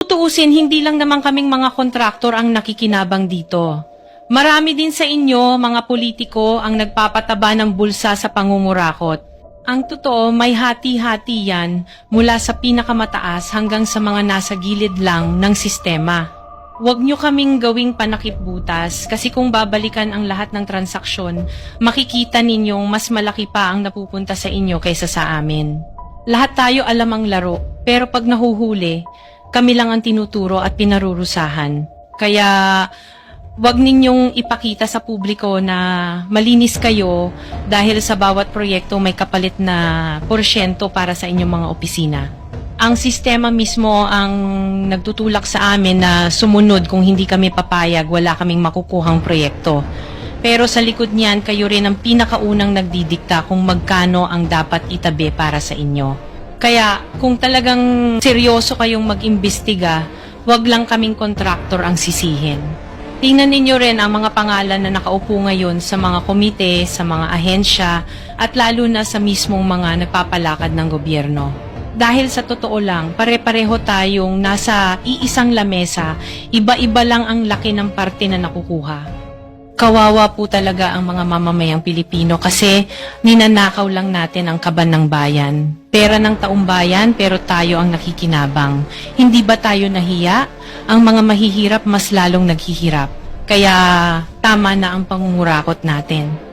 Tuusin, hindi lang naman kaming mga kontraktor ang nakikinabang dito. Marami din sa inyo, mga politiko, ang nagpapataba ng bulsa sa pangungurakot. Ang totoo, may hati-hati yan mula sa pinakamataas hanggang sa mga nasa gilid lang ng sistema. Huwag nyo kaming gawing panakipbutas kasi kung babalikan ang lahat ng transaksyon, makikita ninyong mas malaki pa ang napupunta sa inyo kaysa sa amin. Lahat tayo alam ang laro, pero pag nahuhuli, kami lang ang tinuturo at pinarurusahan. Kaya wag ninyong ipakita sa publiko na malinis kayo dahil sa bawat proyekto may kapalit na porsyento para sa inyong mga opisina. Ang sistema mismo ang nagtutulak sa amin na sumunod kung hindi kami papayag, wala kaming makukuhang proyekto. Pero sa likod niyan, kayo rin ang pinakaunang nagdidikta kung magkano ang dapat itabi para sa inyo. Kaya kung talagang seryoso kayong mag-imbestiga, wag lang kaming kontraktor ang sisihin. Tingnan ninyo rin ang mga pangalan na nakaupo ngayon sa mga komite, sa mga ahensya, at lalo na sa mismong mga nagpapalakad ng gobyerno. Dahil sa totoo lang, pare-pareho tayong nasa iisang lamesa, iba-iba lang ang laki ng parte na nakukuha. Kawawa po talaga ang mga mamamayang Pilipino kasi ninanakaw lang natin ang kaban ng bayan. Pera ng taong bayan pero tayo ang nakikinabang. Hindi ba tayo nahiya? Ang mga mahihirap mas lalong naghihirap. Kaya tama na ang pangungurakot natin.